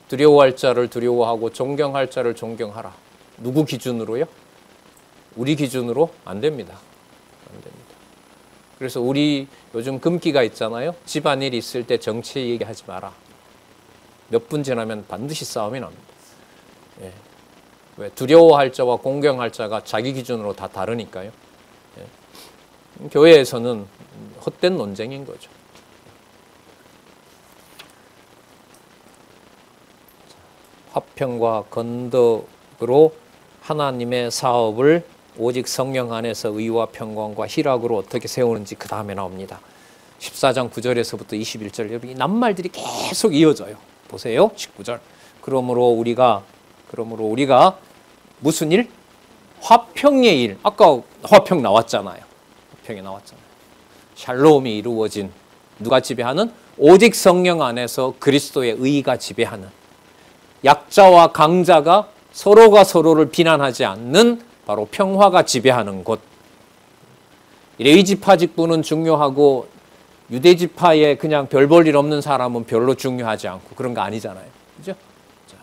두려워할 자를 두려워하고 존경할 자를 존경하라. 누구 기준으로요? 우리 기준으로 안 됩니다. 안 됩니다. 그래서 우리 요즘 금기가 있잖아요. 집안일 있을 때 정치 얘기하지 마라. 몇 분 지나면 반드시 싸움이 납니다. 예. 왜? 두려워할 자와 공경할 자가 자기 기준으로 다 다르니까요. 예. 교회에서는 헛된 논쟁인 거죠. 화평과 건덕으로 하나님의 사업을 오직 성령 안에서 의와 평강과 희락으로 어떻게 세우는지 그 다음에 나옵니다. 14장 9절에서부터 21절 여러분 이 낱말들이 계속 이어져요. 보세요. 19절. 그러므로 우리가 무슨 일? 화평의 일. 아까 화평 나왔잖아요. 화평이 나왔잖아요. 샬롬이 이루어진 누가 지배하는? 오직 성령 안에서 그리스도의 의가 지배하는 약자와 강자가 서로가 서로를 비난하지 않는 바로 평화가 지배하는 곳. 레위지파 직분은 중요하고 유대지파에 그냥 별 볼 일 없는 사람은 별로 중요하지 않고 그런 거 아니잖아요. 그죠? 자,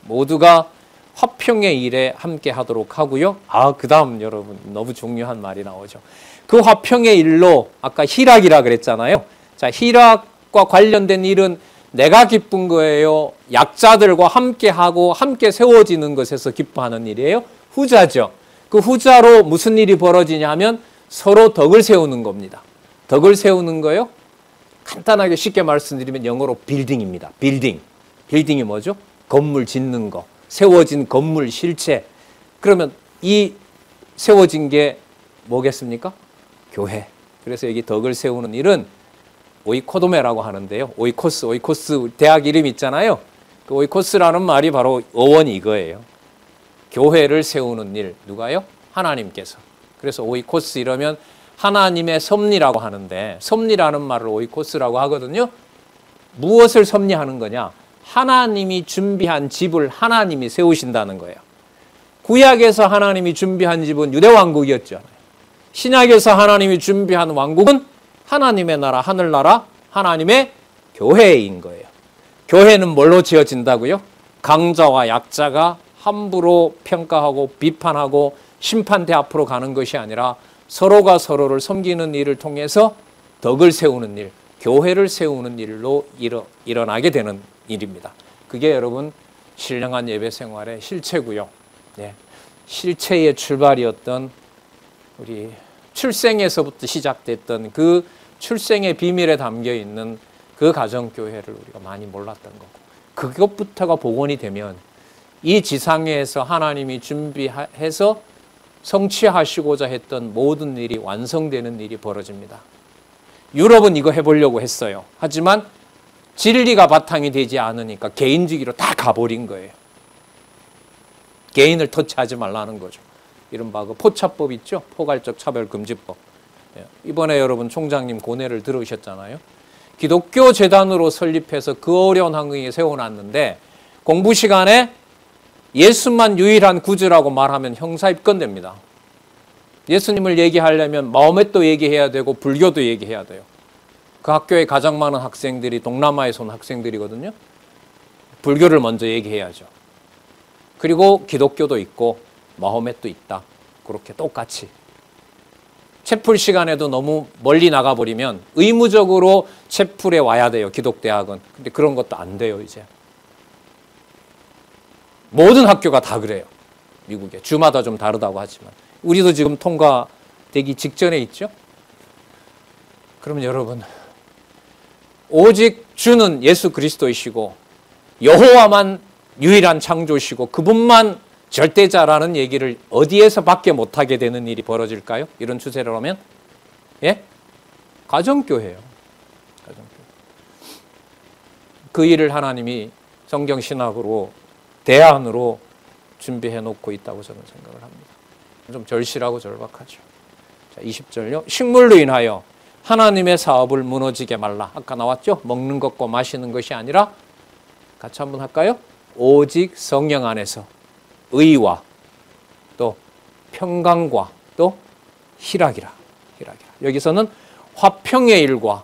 모두가 화평의 일에 함께 하도록 하고요. 그 다음 여러분 너무 중요한 말이 나오죠. 그 화평의 일로 아까 희락이라 그랬잖아요. 자, 희락과 관련된 일은 내가 기쁜 거예요? 약자들과 함께 하고 함께 세워지는 것에서 기뻐하는 일이에요? 후자죠. 그 후자로 무슨 일이 벌어지냐 하면 서로 덕을 세우는 겁니다. 덕을 세우는 거요? 간단하게 쉽게 말씀드리면 영어로 빌딩입니다. 빌딩. 빌딩이 뭐죠? 건물 짓는 거. 세워진 건물 실체. 그러면 이 세워진 게 뭐겠습니까? 교회. 그래서 여기 덕을 세우는 일은 오이코도메라고 하는데요. 오이코스 대학 이름 있잖아요. 그 오이코스라는 말이 바로 어원이 이거예요. 교회를 세우는 일. 누가요? 하나님께서. 그래서 오이코스 이러면 하나님의 섭리라고 하는데 섭리라는 말을 오이코스라고 하거든요. 무엇을 섭리하는 거냐? 하나님이 준비한 집을 하나님이 세우신다는 거예요. 구약에서 하나님이 준비한 집은 유대왕국이었죠. 신약에서 하나님이 준비한 왕국은 하나님의 나라, 하늘나라, 하나님의 교회인 거예요. 교회는 뭘로 지어진다고요? 강자와 약자가 함부로 평가하고 비판하고 심판대 앞으로 가는 것이 아니라 서로가 서로를 섬기는 일을 통해서 덕을 세우는 일, 교회를 세우는 일로 일어나게 되는 일입니다. 그게 여러분 신령한 예배 생활의 실체고요. 네. 실체의 출발이었던 우리 출생에서부터 시작됐던 그 출생의 비밀에 담겨 있는 그 가정교회를 우리가 많이 몰랐던 거고 그것부터가 복원이 되면 이 지상에서 하나님이 준비해서 성취하시고자 했던 모든 일이 완성되는 일이 벌어집니다. 유럽은 이거 해보려고 했어요. 하지만 진리가 바탕이 되지 않으니까 개인주의로 다 가버린 거예요. 개인을 터치하지 말라는 거죠. 이른바 그 포차법 있죠? 포괄적 차별금지법. 이번에 여러분 총장님 고뇌를 들으셨잖아요. 기독교 재단으로 설립해서 그 어려운 환경에 세워놨는데 공부 시간에 예수만 유일한 구주라고 말하면 형사 입건됩니다. 예수님을 얘기하려면 마호멧도 얘기해야 되고 불교도 얘기해야 돼요. 그 학교에 가장 많은 학생들이 동남아에서 온 학생들이거든요. 불교를 먼저 얘기해야죠. 그리고 기독교도 있고 마호멧도 있다. 그렇게 똑같이. 채플 시간에도 너무 멀리 나가버리면 의무적으로 채플에 와야 돼요. 기독대학은. 근데 그런 것도 안 돼요. 이제. 모든 학교가 다 그래요. 미국에. 주마다 좀 다르다고 하지만. 우리도 지금 통과되기 직전에 있죠. 그러면 여러분 오직 주는 예수 그리스도이시고 여호와만 유일한 창조시고 그분만 절대자라는 얘기를 어디에서 밖에 못하게 되는 일이 벌어질까요? 이런 추세라면? 예? 가정교회예요. 가정교회. 그 일을 하나님이 성경신학으로 대안으로 준비해 놓고 있다고 저는 생각을 합니다. 좀 절실하고 절박하죠. 자, 20절요. 식물로 인하여 하나님의 사업을 무너지게 말라. 아까 나왔죠? 먹는 것과 마시는 것이 아니라 같이 한번 할까요? 오직 성령 안에서 의와 또 평강과 또 희락이라. 여기서는 화평의 일과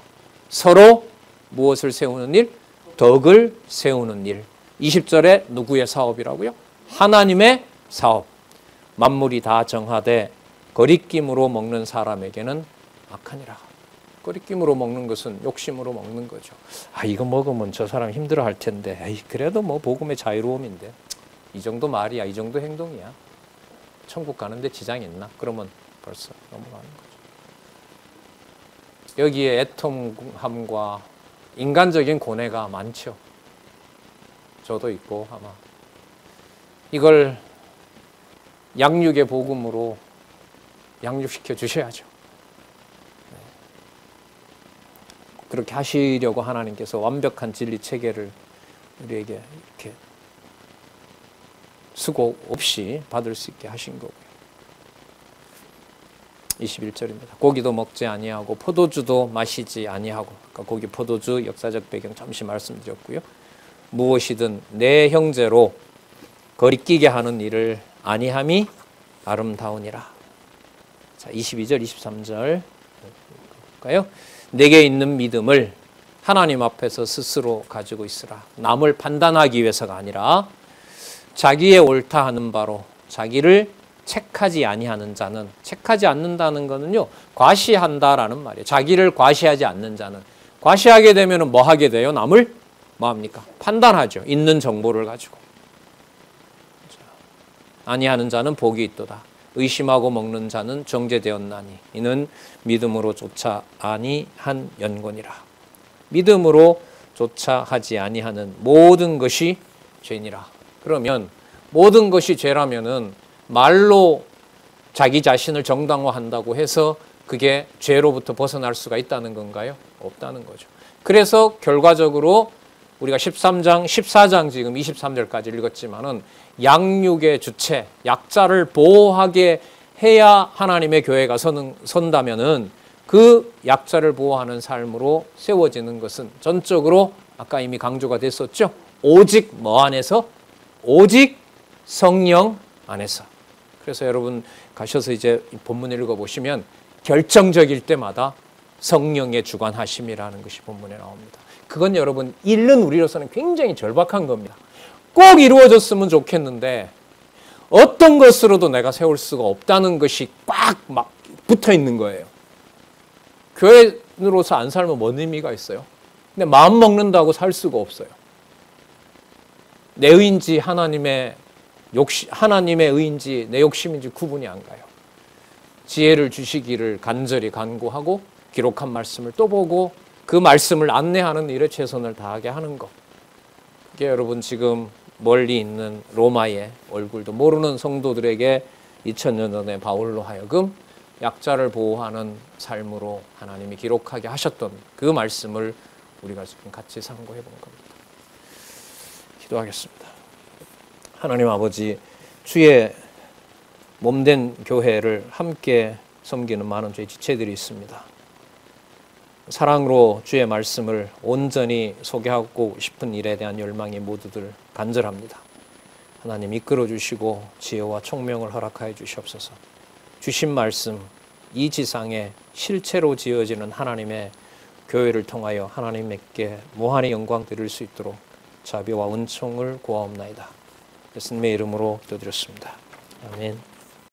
서로 무엇을 세우는 일? 덕을 세우는 일. 20절에 누구의 사업이라고요? 하나님의 사업. 만물이 다 정하되 거리낌으로 먹는 사람에게는 악하니라. 거리낌으로 먹는 것은 욕심으로 먹는 거죠. 이거 먹으면 저 사람 힘들어할 텐데, 그래도 뭐 복음의 자유로움인데, 이 정도 말이야, 이 정도 행동이야, 천국 가는데 지장 있나? 그러면 벌써 넘어가는 거죠. 여기에 애통함과 인간적인 고뇌가 많죠. 저도 있고 아마 이걸 양육의 복음으로 양육시켜 주셔야죠. 그렇게 하시려고 하나님께서 완벽한 진리 체계를 우리에게 이렇게 수고 없이 받을 수 있게 하신 거고요. 21절입니다. 고기도 먹지 아니하고 포도주도 마시지 아니하고, 그러니까 고기 포도주 역사적 배경 잠시 말씀드렸고요. 무엇이든 내 형제로 거리끼게 하는 일을 아니함이 아름다우니라. 자, 22절, 23절 볼까요? 내게 있는 믿음을 하나님 앞에서 스스로 가지고 있으라. 남을 판단하기 위해서가 아니라 자기의 옳다 하는 바로 자기를 책하지 아니하는 자는, 책하지 않는다는 거는요, 과시한다라는 말이에요. 자기를 과시하지 않는 자는, 과시하게 되면 뭐 하게 돼요? 남을 뭐 합니까? 판단하죠. 있는 정보를 가지고. 아니하는 자는 복이 있도다. 의심하고 먹는 자는 정죄되었나니 이는 믿음으로 쫓아 아니한 연곤이라. 믿음으로 쫓아 하지 아니하는 모든 것이 죄니라. 그러면 모든 것이 죄라면은 말로 자기 자신을 정당화한다고 해서 그게 죄로부터 벗어날 수가 있다는 건가요? 없다는 거죠. 그래서 결과적으로 우리가 13장, 14장 지금 23절까지 읽었지만은 양육의 주체, 약자를 보호하게 해야 하나님의 교회가 선다면은 그 약자를 보호하는 삶으로 세워지는 것은 전적으로 아까 이미 강조가 됐었죠. 오직 뭐 안에서? 오직 성령 안에서. 그래서 여러분 가셔서 이제 본문 읽어보시면 결정적일 때마다 성령의 주관하심이라는 것이 본문에 나옵니다. 그건 여러분 읽는 우리로서는 굉장히 절박한 겁니다. 꼭 이루어졌으면 좋겠는데 어떤 것으로도 내가 세울 수가 없다는 것이 꽉 막 붙어 있는 거예요. 교회로서 안 살면 뭔 의미가 있어요? 근데 마음 먹는다고 살 수가 없어요. 내 의인지 하나님의 의인지 내 욕심인지 구분이 안 가요. 지혜를 주시기를 간절히 간구하고 기록한 말씀을 또 보고 그 말씀을 안내하는 일에 최선을 다하게 하는 것. 그게 여러분 지금 멀리 있는 로마의 얼굴도 모르는 성도들에게 2000년 전에 바울로 하여금 약자를 보호하는 삶으로 하나님이 기록하게 하셨던 그 말씀을 우리가 지금 같이 상고해 본 겁니다. 기도하겠습니다. 하나님 아버지, 주의 몸된 교회를 함께 섬기는 많은 저희 지체들이 있습니다. 사랑으로 주의 말씀을 온전히 소개하고 싶은 일에 대한 열망이 모두들 간절합니다. 하나님 이끌어 주시고 지혜와 총명을 허락하여 주시옵소서. 주신 말씀, 이 지상에 실체로 지어지는 하나님의 교회를 통하여 하나님께 무한히 영광 드릴 수 있도록 자비와 은총을 구하옵나이다. 예수님의 이름으로 기도드렸습니다. 아멘.